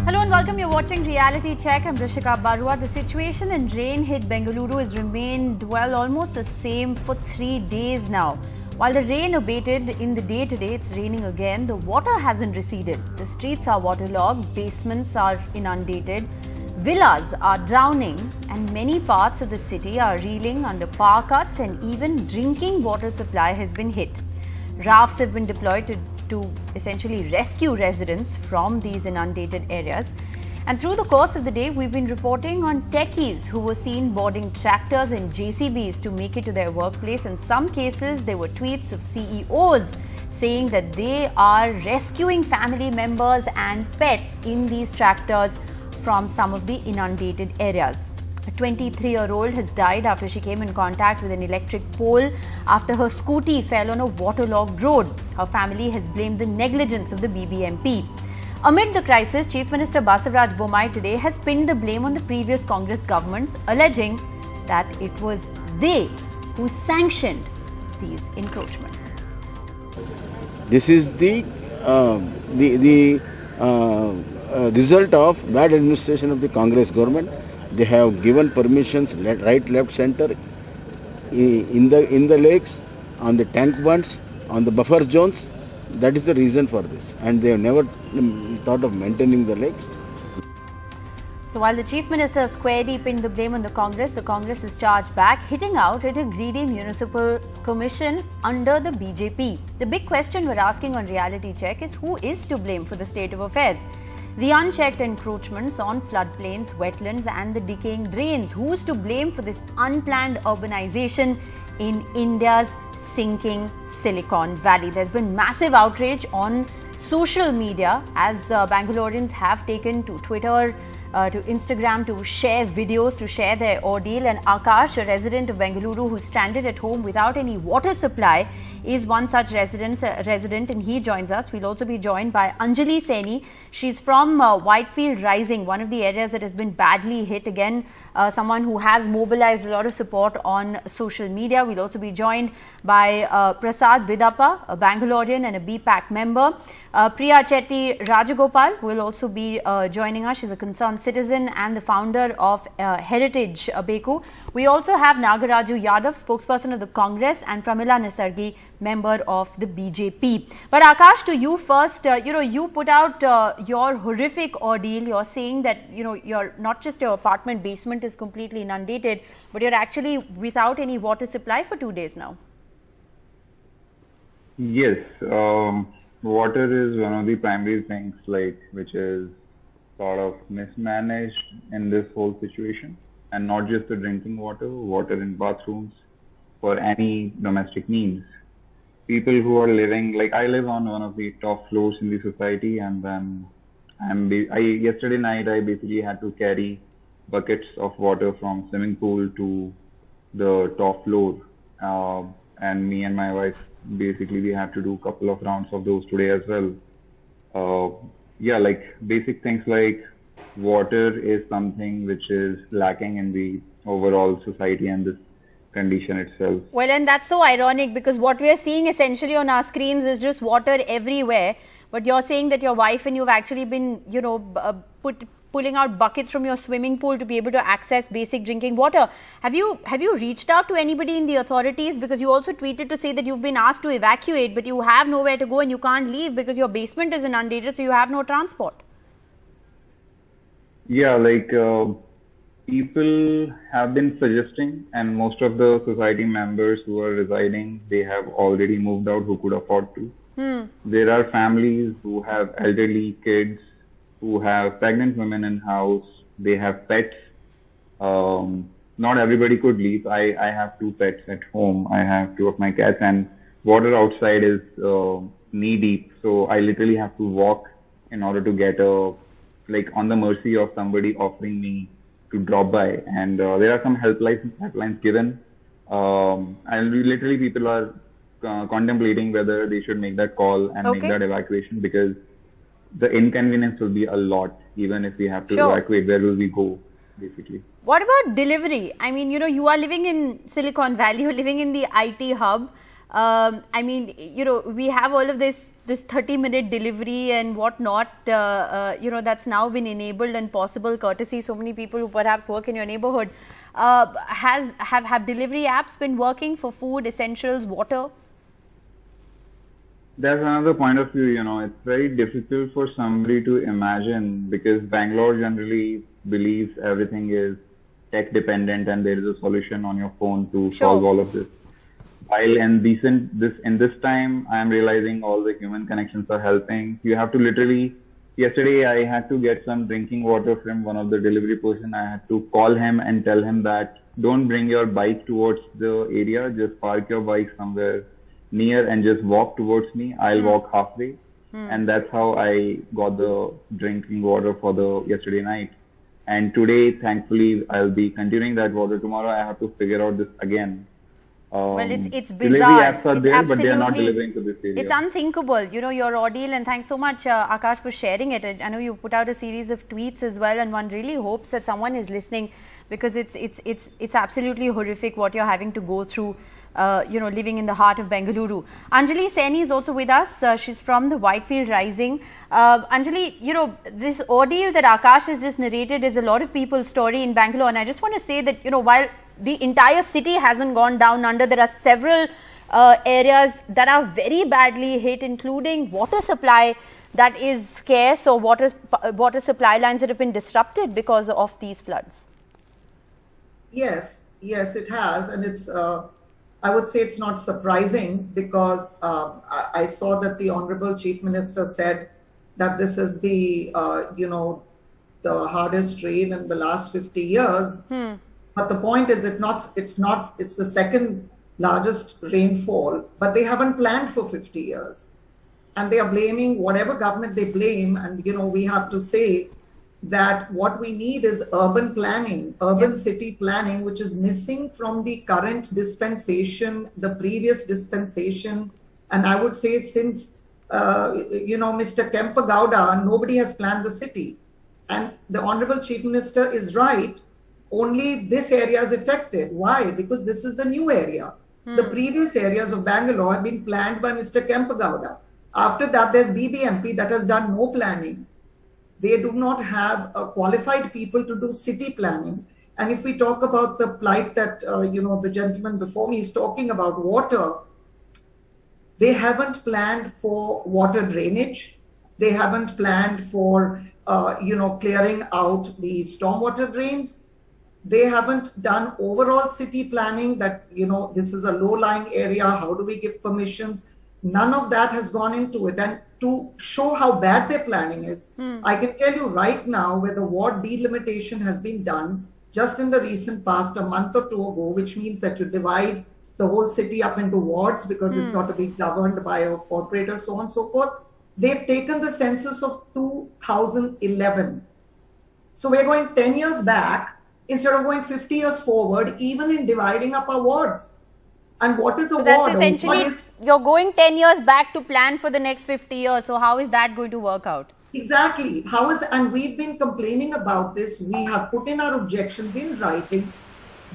Hello and welcome. You're watching Reality Check. I'm Rishika Barua. The situation in rain-hit Bengaluru has remained, well, almost the same for 3 days now. While the rain abated in the day today, it's raining again. The water hasn't receded. The streets are waterlogged, basements are inundated, villas are drowning, and many parts of the city are reeling under power cuts, and even drinking water supply has been hit. Rafts have been deployed to essentially rescue residents from these inundated areas. And through the course of the day, we've been reporting on techies who were seen boarding tractors and JCBs to make it to their workplace. In some cases, there were tweets of CEOs saying that they are rescuing family members and pets in these tractors from some of the inundated areas. A 23-year-old has died after she came in contact with an electric pole after her scooty fell on a waterlogged road. Her family has blamed the negligence of the BBMP. Amid the crisis, Chief Minister Basavaraj Bommai today has pinned the blame on the previous Congress governments, alleging that it was they who sanctioned these encroachments. This is the result of bad administration of the Congress government. They have given permissions right, left, center in the lakes, on the tank bunds, on the buffer zones. That is the reason for this, and they have never thought of maintaining the lakes. So while the Chief Minister squarely pinned the blame on the Congress is charged back, hitting out at a greedy municipal commission under the BJP. The big question we're asking on Reality Check is who is to blame for the state of affairs? The unchecked encroachments on floodplains, wetlands and the decaying drains. Who's to blame for this unplanned urbanization in India's sinking Silicon Valley? There's been massive outrage on social media as Bangaloreans have taken to Twitter, to Instagram to share videos, to share their ordeal. And Akash, a resident of Bengaluru who's stranded at home without any water supply, is one such resident and he joins us. We'll also be joined by Anjali Saini. She's from Whitefield Rising, one of the areas that has been badly hit. Again, someone who has mobilized a lot of support on social media. We'll also be joined by Prasad Bidappa, a Bangalorean and a BPAC member. Priya Chetty Rajagopal will also be joining us. She's a concerned citizen and the founder of Heritage Beku. We also have Nagaraju Yadav, spokesperson of the Congress, and Pramila Nisargi, member of the BJP. But Akash, to you first, you put out your horrific ordeal. You're saying that, you're not just your apartment basement is completely inundated, but you're actually without any water supply for 2 days now. Yes, water is one of the primary things which is sort of mismanaged in this whole situation, and not just the drinking water, water in bathrooms for any domestic needs. People who are living, I live on one of the top floors in the society, and then yesterday night I basically had to carry buckets of water from swimming pool to the top floor, and me and my wife basically we had to do a couple of rounds of those today as well. Basic things like water is something which is lacking in the overall society and this condition itself. Well, and that's so ironic because what we are seeing essentially on our screens is just water everywhere. But you're saying that your wife and you've actually been, pulling out buckets from your swimming pool to be able to access basic drinking water. Have you reached out to anybody in the authorities? Because you also tweeted to say that you've been asked to evacuate, but you have nowhere to go and you can't leave because your basement is inundated, so you have no transport. Yeah, people have been suggesting, and most of the society members who are residing, they have already moved out who could afford to. There are families who have elderly kids, who have pregnant women in house, they have pets. Not everybody could leave. I have 2 pets at home. I have 2 of my cats, and water outside is knee deep. So I literally have to walk in order to get on the mercy of somebody offering me to drop by. And there are some helplines given. And literally people are contemplating whether they should make that call and make that evacuation, because the inconvenience will be a lot. Even if we have to evacuate, where will we go, basically? What about delivery? I mean, you are living in Silicon Valley, you're living in the IT hub. I mean, we have all of this 30-minute delivery and whatnot, that's now been enabled and possible courtesy so many people who perhaps work in your neighborhood. Have delivery apps been working for food, essentials, water? That's another point of view, it's very difficult for somebody to imagine, because Bangalore generally believes everything is tech dependent and there is a solution on your phone to solve all of this. While in this time, I am realizing all the human connections are helping. You have to literally, yesterday I had to get some drinking water from one of the delivery person. I had to call him and tell him that don't bring your bike towards the area, just park your bike somewhere near and just walk towards me. I'll walk halfway. And that's how I got the drinking water for the yesterday night. And today, thankfully, I'll be continuing that water. Tomorrow I have to figure out this again. Well, it's bizarre. Delivery apps are there, but they are not delivering to this area. It's unthinkable, your ordeal, and thanks so much, Akash, for sharing it. I know you've put out a series of tweets as well, and one really hopes that someone is listening, because it's absolutely horrific what you're having to go through, living in the heart of Bengaluru. Anjali Saini is also with us. She's from the Whitefield Rising. Anjali, this ordeal that Akash has just narrated is a lot of people's story in Bangalore, and I just want to say that, while the entire city hasn't gone down under, there are several areas that are very badly hit, including water supply that is scarce, or water supply lines that have been disrupted because of these floods. Yes, it has, and it's. I would say it's not surprising, because I saw that the Honorable Chief Minister said that this is the the hardest rain in the last 50 years. But the point is, it's the second largest rainfall, but they haven't planned for 50 years. And they are blaming whatever government they blame. And, we have to say that what we need is urban planning, urban city planning, which is missing from the current dispensation, the previous dispensation. And I would say since, Mr. Kempagowda, nobody has planned the city. And the Honorable Chief Minister is right. Only this area is affected. Why? Because this is the new area. The previous areas of Bangalore have been planned by Mr. Kempagowda. After that, there's BBMP that has done no planning. They do not have qualified people to do city planning. And if we talk about the plight that, the gentleman before me is talking about, water, they haven't planned for water drainage. They haven't planned for, clearing out the stormwater drains. They haven't done overall city planning that, this is a low-lying area. How do we give permissions? None of that has gone into it. And to show how bad their planning is, I can tell you right now, where the ward delimitation has been done just in the recent past, a month or two ago, which means that you divide the whole city up into wards because it's got to be governed by a corporator, so on and so forth. They've taken the census of 2011. So we're going 10 years back instead of going 50 years forward, even in dividing up our wards. And what is a ward? So that's essentially, you're going 10 years back to plan for the next 50 years. So how is that going to work out? Exactly. How is that? And we've been complaining about this. We have put in our objections in writing.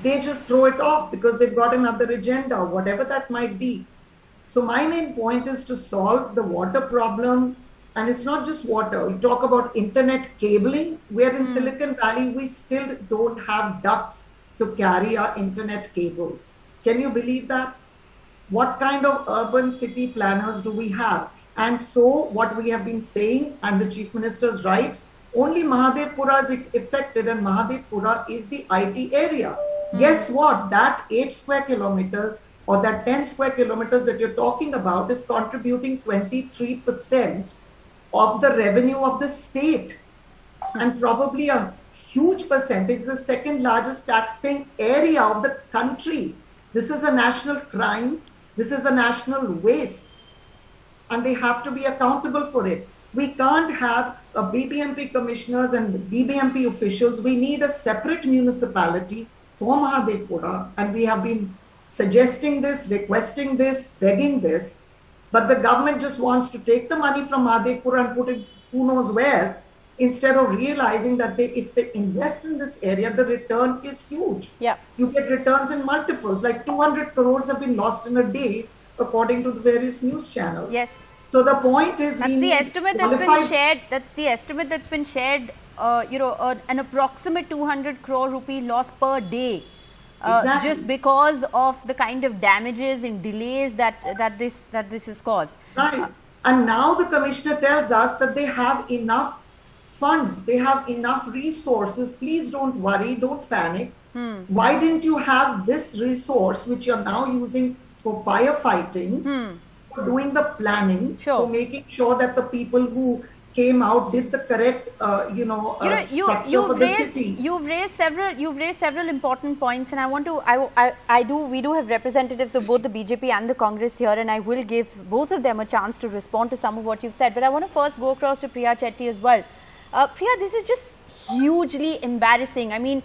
They just throw it off because they've got another agenda, whatever that might be. So my main point is to solve the water problem. And it's not just water. We talk about internet cabling. We're in Silicon Valley. We still don't have ducts to carry our internet cables. Can you believe that? What kind of urban city planners do we have? And so what we have been saying, and the Chief Minister is right, only Mahadevpura is affected, and Mahadevpura is the IT area. Guess what? That 8 square kilometers or that 10 square kilometers that you're talking about is contributing 23% of the revenue of the state, and probably a huge percentage, the second largest taxpaying area of the country. This is a national crime. This is a national waste, and they have to be accountable for it. We can't have a BBMP commissioners and BBMP officials. We need a separate municipality for Mahadevpura, and we have been suggesting this, requesting this, begging this. But the government just wants to take the money from Mahadevpura and put it who knows where, instead of realizing that if they invest in this area, the return is huge. Yeah. You get returns in multiples, like 200 crores have been lost in a day according to the various news channels. Yes. So the point is, that's the estimate that's been shared. That's the estimate that's been shared. An approximate 200 crore rupee loss per day, exactly. just because of the kind of damages and delays that this has caused. Right. And now the commissioner tells us that they have enough funds, they have enough resources. Please don't worry, don't panic. Why didn't you have this resource which you're now using for firefighting, for doing the planning, for making sure that the people who came out did the correct, you've raised several important points, and I want to, we do have representatives of both the BJP and the Congress here, and I will give both of them a chance to respond to some of what you've said. But I want to first go across to Priya Chetty as well. Priya, this is just hugely embarrassing. I mean,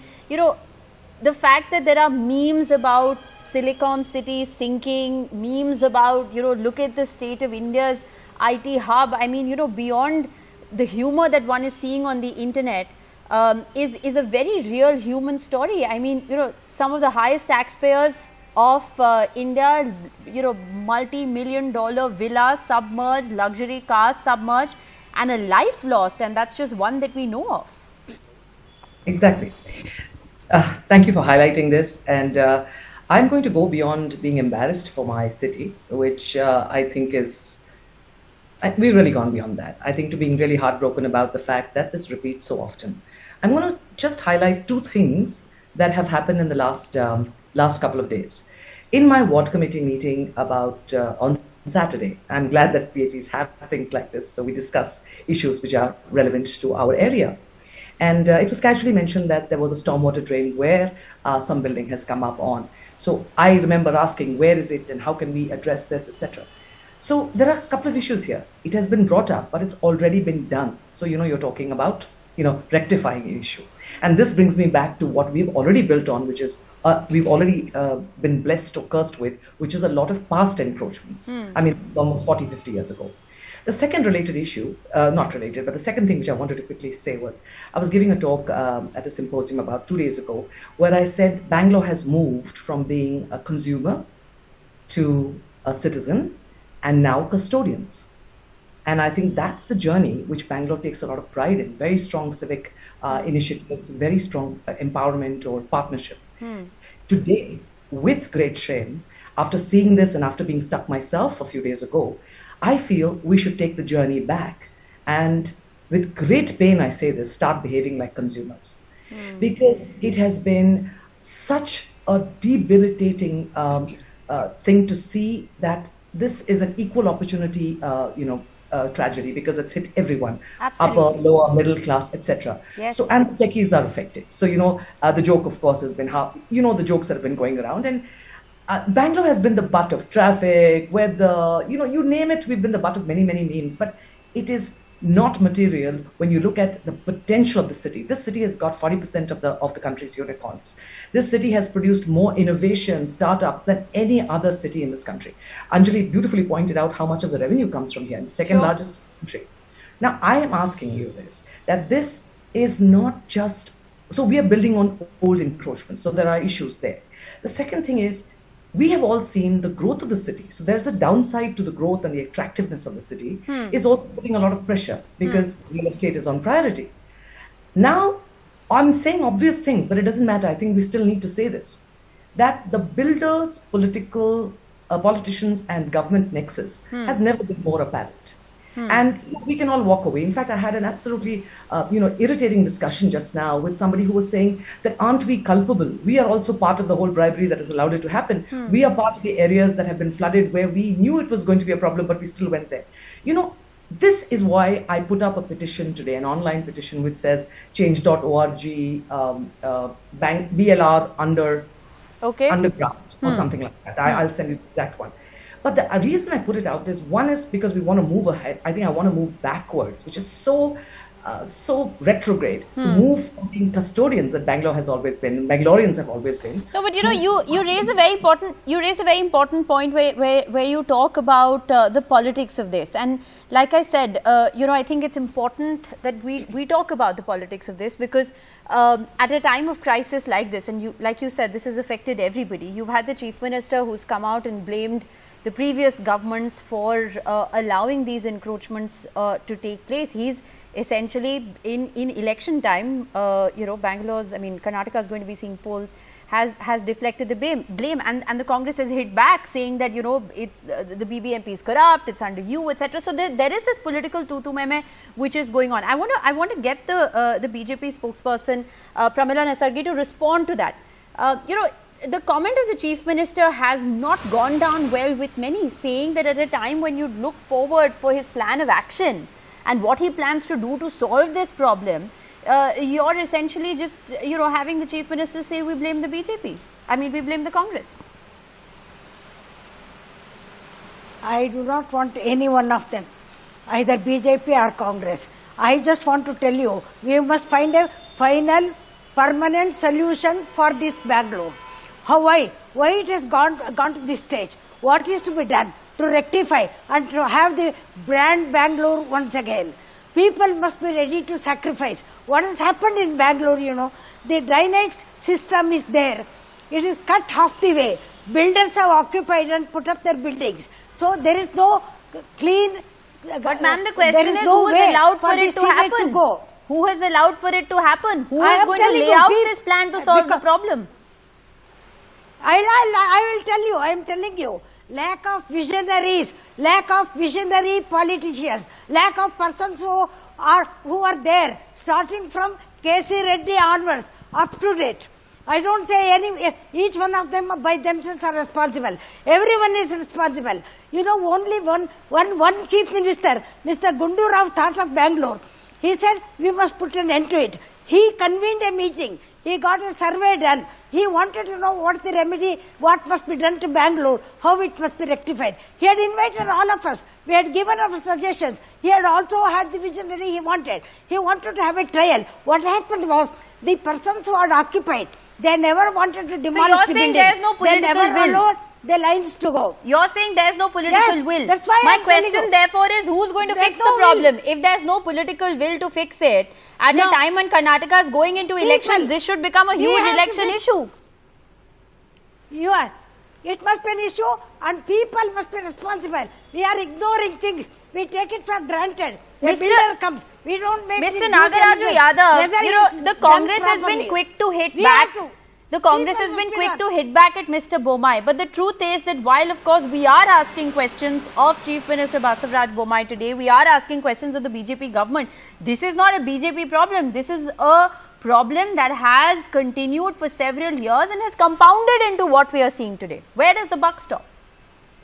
the fact that there are memes about Silicon City sinking, memes about, look at the state of India's IT hub. I mean, beyond the humor that one is seeing on the internet, is a very real human story. I mean, some of the highest taxpayers of India, multi-million-dollar villas submerged, luxury cars submerged, and a life lost, and that's just one that we know of. Exactly. Thank you for highlighting this, and I'm going to go beyond being embarrassed for my city, which I think is, we've really gone beyond that. I think to being really heartbroken about the fact that this repeats so often. I'm going to just highlight two things that have happened in the last couple of days. In my ward committee meeting about on Saturday, I'm glad that PATs have things like this, so we discuss issues which are relevant to our area. And it was casually mentioned that there was a stormwater drain where some building has come up on. So I remember asking, where is it and how can we address this, etc. So there are a couple of issues here. It has been brought up, but it's already been done. So, you're talking about, rectifying an issue. And this brings me back to what we've already built on, which is we've already been blessed or cursed with, which is a lot of past encroachments. I mean, almost 40, 50 years ago. The second related issue, not related, but the second thing which I wanted to quickly say was, I was giving a talk at a symposium about 2 days ago, where I said Bangalore has moved from being a consumer to a citizen and now custodians. And I think that's the journey which Bangalore takes a lot of pride in, very strong civic initiatives, very strong empowerment or partnership. Today, with great shame, after seeing this and after being stuck myself a few days ago, I feel we should take the journey back and with great pain, I say this, start behaving like consumers. Because it has been such a debilitating thing to see that this is an equal opportunity, tragedy, because it's hit everyone, Absolutely. Upper, lower, middle class, etc. Yes. So, and the techies are affected. So, the joke, of course, has been how, the jokes that have been going around. And Bangalore has been the butt of traffic, weather, you name it, we've been the butt of many, many memes. But it is not material when you look at the potential of the city. This city has got 40% of the country's unicorns. This city has produced more innovation, startups than any other city in this country. Anjali beautifully pointed out how much of the revenue comes from here, the second largest country. Now, I am asking you this, that this is not just, so we are building on old encroachments, so there are issues there. The second thing is, we have all seen the growth of the city. So there's a downside to the growth and the attractiveness of the city is also putting a lot of pressure because real estate is on priority. Now, I'm saying obvious things, but it doesn't matter. I think we still need to say this, that the builders, politicians and government nexus has never been more apparent. And we can all walk away. In fact, I had an absolutely, irritating discussion just now with somebody who was saying that aren't we culpable? We are also part of the whole bribery that has allowed it to happen. We are part of the areas that have been flooded where we knew it was going to be a problem, but we still went there. This is why I put up a petition today, an online petition which says change.org, BLR underground or something like that. I'll send you the exact one. But the reason I put it out is, one is because we want to move ahead. I think I want to move backwards, which is so retrograde, to move from being custodians that Bangalore has always been, Bangaloreans have always been. No, but you raise a very important point where you talk about the politics of this. And like I said, I think it's important that we talk about the politics of this, because at a time of crisis like this, and like you said, this has affected everybody. You've had the Chief Minister who's come out and blamed the previous governments for allowing these encroachments to take place. He's essentially in election time, Bangalore's, Karnataka is going to be seeing polls, has deflected the blame, and the Congress has hit back saying that, it's the BBMP is corrupt, it's under you, etc. So there is this political tu-tu-me-me which is going on. I want to get the BJP spokesperson Pramila Nesargi to respond to that. The comment of the Chief Minister has not gone down well with many, saying that at a time when you look forward for his plan of action and what he plans to do to solve this problem, you're essentially just, having the Chief Minister say we blame the BJP. We blame the Congress. I do not want any one of them, either BJP or Congress. I just want to tell you, we must find a final, permanent solution for this Bangalore. Why it has gone to this stage? What is to be done to rectify and to have the brand Bangalore once again? People must be ready to sacrifice. What has happened in Bangalore, the drainage system is there. It is cut half the way. Builders have occupied and put up their buildings. So there is no clean... But ma'am, the question is who has allowed for it to happen? Who has allowed for it to happen? Who is going to lay out this plan to solve the problem? I will tell you, I am telling you, lack of visionaries, lack of visionary politicians, lack of persons who are there, starting from K.C. Reddy onwards, up to date. I don't say each one of them by themselves are responsible. Everyone is responsible. Only one Chief Minister, Mr. Gundu Rao, thought of Bangalore. He said, we must put an end to it. He convened a meeting. He got a survey done. He wanted to know what the remedy, what must be done to Bangalore, how it must be rectified. He had invited all of us. We had given our suggestions. He had also had the visionary he wanted. He wanted to have a trial. What happened was, the persons who had occupied, they never wanted to demolish the buildings. So you're saying there is no political will? They never allowed the lines to go. You're saying there's no political will. That's why my question therefore is, who's going to fix the problem? If there's no political will to fix it, at a time when Karnataka is going into elections, this should become a huge election issue. It must be an issue and people must be responsible. We are ignoring things. We take it for granted. A builder comes. We don't make Mr. Nagaraju Yadav, the Congress has been quick to hit back. The Congress has been quick to hit back at Mr. Bommai. But the truth is that while, of course, we are asking questions of Chief Minister Basavaraj Bommai today, we are asking questions of the BJP government. This is not a BJP problem. This is a problem that has continued for several years and has compounded into what we are seeing today. Where does the buck stop?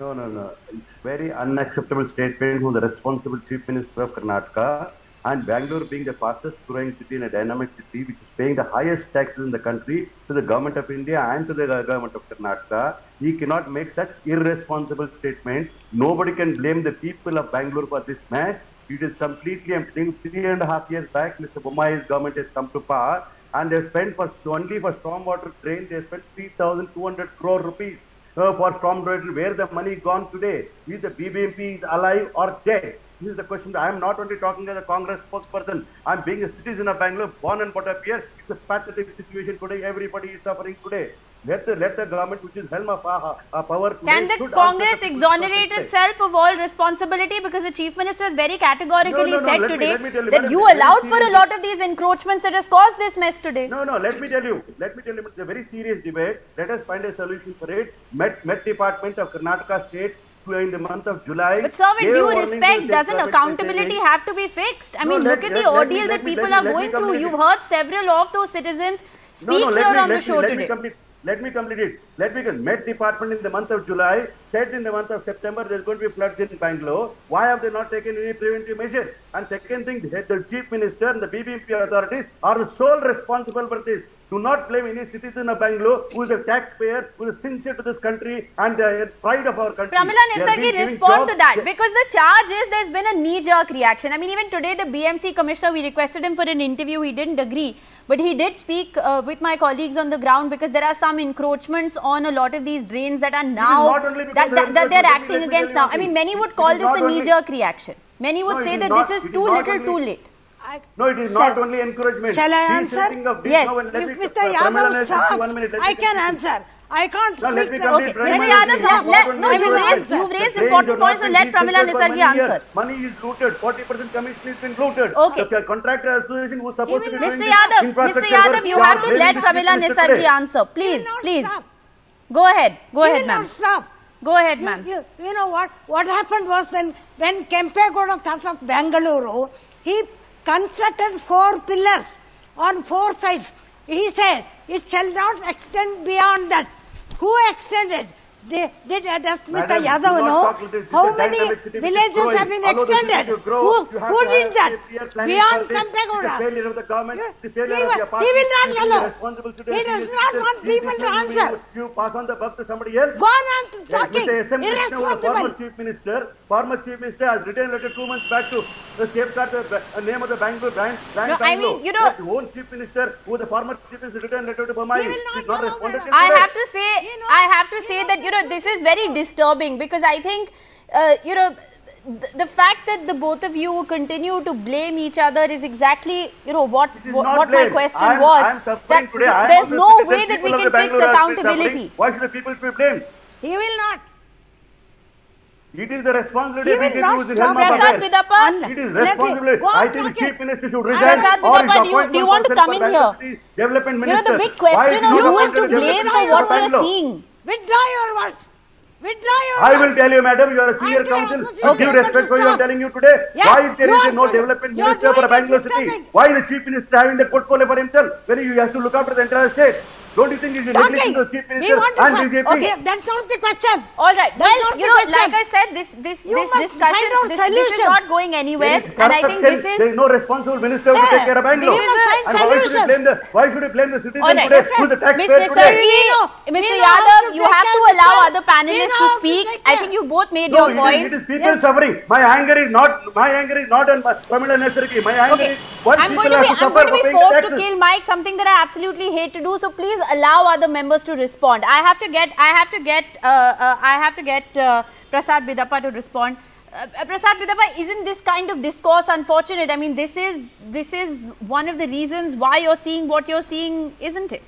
No. It's very unacceptable statement from the responsible Chief Minister of Karnataka. And Bangalore being the fastest growing city in a dynamic city, which is paying the highest taxes in the country to the government of India and to the government of Karnataka, he cannot make such irresponsible statements. Nobody can blame the people of Bangalore for this mess. It is completely, I'm saying, 3.5 years back, Mr. Bommai's government has come to power and they spent only for stormwater drain, they spent 3,200 crore rupees for stormwater. Where the money gone today? Is the BBMP alive or dead? This is the question. I am not only talking as a Congress spokesperson. I am being a citizen of Bangalore, born and brought up here. It's a pathetic situation today. Everybody is suffering today. Let the government, which is helm of power today, can the Congress exonerate itself of all responsibility? Because the Chief Minister has very categorically said today that you allowed for a lot of these encroachments that has caused this mess today. No, let me tell you, it's a very serious debate. Let us find a solution for it. Met Department of Karnataka State in the month of July. But sir, with due respect, doesn't accountability have to be fixed? Look at the ordeal that people are going through. You've heard several of those citizens speak here on the show today. Let me complete it. Met Department in the month of July said in the month of September there is going to be floods in Bangalore. Why have they not taken any preventive measures? And second thing, the Chief Minister and the BBMP authorities are the sole responsible for this. Do not blame any citizen of Bangalore who is a taxpayer, who is sincere to this country and the pride of our country. Pramila Nesargi, respond to that, because the charge is there's been a knee-jerk reaction. Even today the BMC Commissioner, we requested him for an interview, he didn't agree. But he did speak with my colleagues on the ground because there are some encroachments on a lot of these drains that are now, that they're acting against now. Many would call this a knee-jerk reaction. Many would say that this is too little, too late. No, it is not only encouragement. Shall I answer? Yes. If Mr. Yadav stops, I can answer. I can't Now, let speak. me complete. Okay, Mr. Yadav, you've raised important points, so let Pramila Nisargi answer. Money is looted. 40% commission has been looted. Okay. The contractor association who is supposed to be doing Mr. this Yadav, infrastructure Mr. Yadav, work, you they have are to blaming let the Pramila chief minister Nisargi today. answer. Please, please. Go ahead. Go ahead, ma'am. Stop. Go ahead, ma'am. You know what happened was when Kempegowda thought of Bangalore, he constructed 4 pillars on 4 sides. He said, it shall not extend beyond that. Who extended? Does Mr. Yadav know how many villages have been extended? Who did that? Beyond Kempegowda. He will not allow. He does not want people to answer. You pass on the buck to somebody else. Go on talking. Mr. SM Krishna, Irresponsible. former chief minister has written a letter 2 months back to safeguard the name of the Bangalore brand. No, I mean, you know, the own chief minister, who the former chief minister, written a letter to Bommai. He will not He's not allow responded that. till I today. have to say that, you know, this is very disturbing because I think, you know, the fact that the both of you continue to blame each other is exactly, you know, what my blame. question was. That there's no way that we can fix accountability. Why should the people be blamed? He will not. It is the responsibility He of will the not who is in stop. helm of Prasad affairs. Bidappa, It is Let him responsibility. go on I think the talking. chief minister should resign. Prasad or his Bidappa, do you appointment want to person come for in here? Bangalore Development You know, the Minister. big question Why on is who not is to appointed blame as for a what we are Bangalore? seeing. Withdraw your words. Withdraw your I words. will tell you, madam, you are a senior Okay, counsel. okay, With due okay. respect for you, I am telling you today. Yeah, Why is there you is are no doing- development you are minister for doing Bangalore it city? disturbing. Why the chief minister having that portfolio for himself when he has to look after the entire state? Don't you think he is Talking. neglecting the chief We minister want to and find- BJP? Okay, that's not the question. All right. That's Well, not you the know, question. like I said, this must discussion, find out this is solutions. not going anywhere, and I think this There is is. no responsible minister to Yeah. take care of Bangalore. We must find And why should you solutions. blame the citizen All right. today? Who's the taxpayer Mr. today? Sargi, We know Mr. how Yadav, to you take have care to of allow people. other We panelists know to how to speak. take I care. think you both made No, your it points. is people suffering. My anger is not on Pramila Nisargi. My anger Okay, is what I'm people going to have be to suffer for paying forced to taxes. kill Mike, something that I absolutely hate to do. So please allow other members to respond. I have to get Prasad Bidappa to respond. Prasad Bidappa, isn't this kind of discourse unfortunate? I mean, this is one of the reasons why you're seeing what you're seeing, isn't it?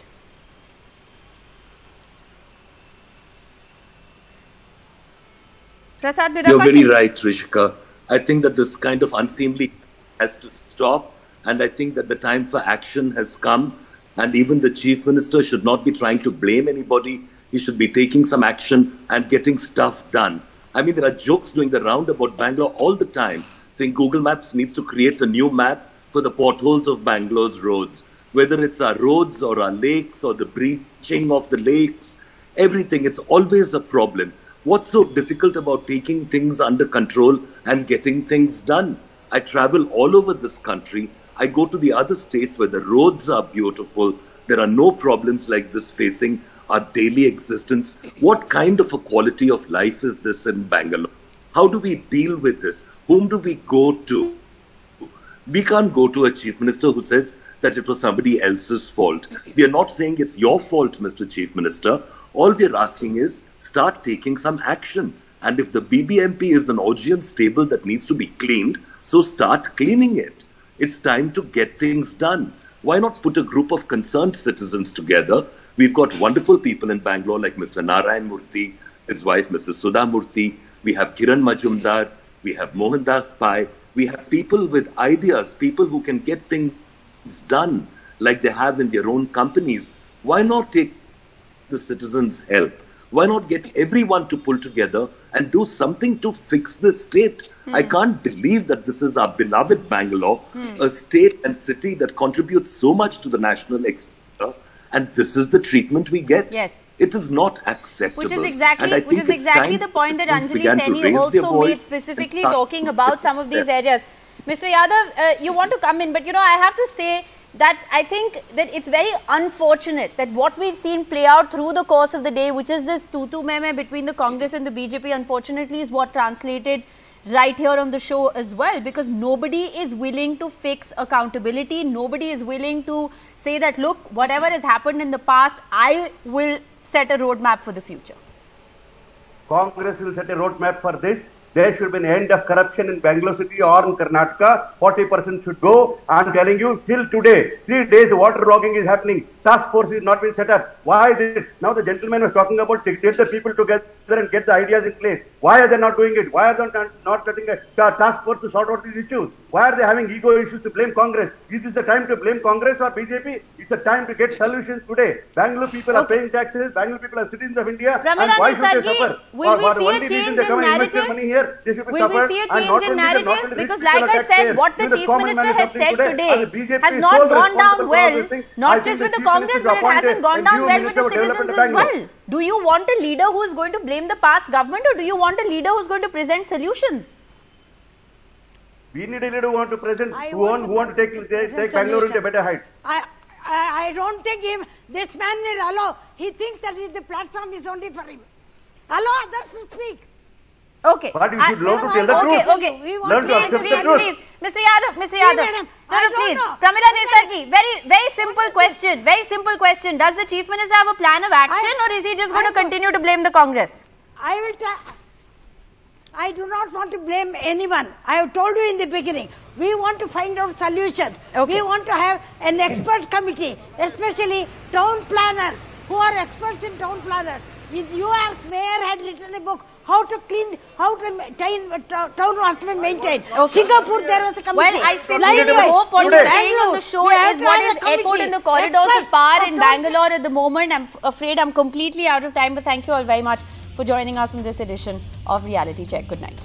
Prasad Bidappa, You're very right, Rishika. I think that this kind of unseemly has to stop, and I think that the time for action has come, and even the chief minister should not be trying to blame anybody. He should be taking some action and getting stuff done. I mean, there are jokes doing the round about Bangalore all the time, saying Google Maps needs to create a new map for the potholes of Bangalore's roads, whether it's our roads or our lakes or the breaching of the lakes, everything. It's always a problem. What's so difficult about taking things under control and getting things done? I travel all over this country. I go to the other states where the roads are beautiful. There are no problems like this facing our daily existence. What kind of a quality of life is this in Bangalore? How do we deal with this? Whom do we go to? We can't go to a chief minister who says that it was somebody else's fault. We are not saying it's your fault, Mr. Chief Minister. All we are asking is start taking some action. And if the BBMP is an Augean stable that needs to be cleaned, so start cleaning it. It's time to get things done. Why not put a group of concerned citizens together? We've got wonderful people in Bangalore like Mr. Narayan Murthy, his wife Mrs. Sudha Murthy. We have Kiran Majumdar. We have Mohandas Pai. We have people with ideas, people who can get things done like they have in their own companies. Why not take the citizens' help? Why not get everyone to pull together and do something to fix this state? I can't believe that this is our beloved Bangalore, a state and city that contributes so much to the national exchequer, and this is the treatment we get. Yes. It is not acceptable. Which is And I exactly think it's time the point that citizens Anjali began to Saini raise their also voice made and specifically start talking to about take some of these steps. areas. Mr. Yadav, you want to come in, but you know, I have to say that I think that it's very unfortunate that what we've seen play out through the course of the day, which is this tutu meme between the Congress and the BJP, unfortunately is what translated right here on the show as well, because nobody is willing to fix accountability. Nobody is willing to say that, look, whatever has happened in the past, I will set a roadmap for the future. Congress will set a roadmap for this. there should be an end of corruption in Bangalore city or in Karnataka. 40% should go. I'm telling you, till today, 3 days water logging is happening. Task force is not been set up. Why this? Now the gentleman was talking about get the people together and get the ideas in place. Why are they not doing it? Why are they not setting a task force to sort out these issues? Why are they having ego issues to blame Congress? Is this the time to blame Congress or BJP? It's the time to get solutions today. Bangalore people are paying taxes. Bangalore people are citizens of India. Pramila And why should they Nisargi, suffer? will we For see a only change reason they in come and invest their narrative? money here, they should be Will we suffered. see a And change not in only the- not narrative? only the Because rich people like I are said, taxpayers. what the Even Chief common Minister man is has suffering said today. And the today BJP has is not sole gone down responsible for all well, these things. I not think just the with the Chief Minister Congress, should but it appoint hasn't a gone down new well with the Minister of citizens Development as of Bangalore. well. Do you want a leader who is going to blame the past government, or do you want a leader who is going to present solutions? We need a leader who want to present, I who want want to take Bangalore into better heights. I don't think this man will allow. He thinks that the platform is only for him. Allow others to speak. Okay. But you should learn to tell the truth. Okay. Learn to accept the truth. Please. Mr. Yadav. madam. No, please. Pramila Nisargi, very simple question. Very simple question. Does the Chief Minister have a plan of action, or is he just going to continue to blame the Congress? I do not want to blame anyone. I have told you in the beginning, we want to find out solutions. Okay. We want to have an expert committee, especially town planners, who are experts in town planners. You as mayor had written a book, how to town must be maintained. Okay. Singapore, there was a committee. Well, I sincerely hope what you're saying on the show is what is echoed in the corridors of power in Bangalore at the moment. I'm afraid I'm completely out of time, but thank you all very much for joining us in this edition of Reality Check. Good night.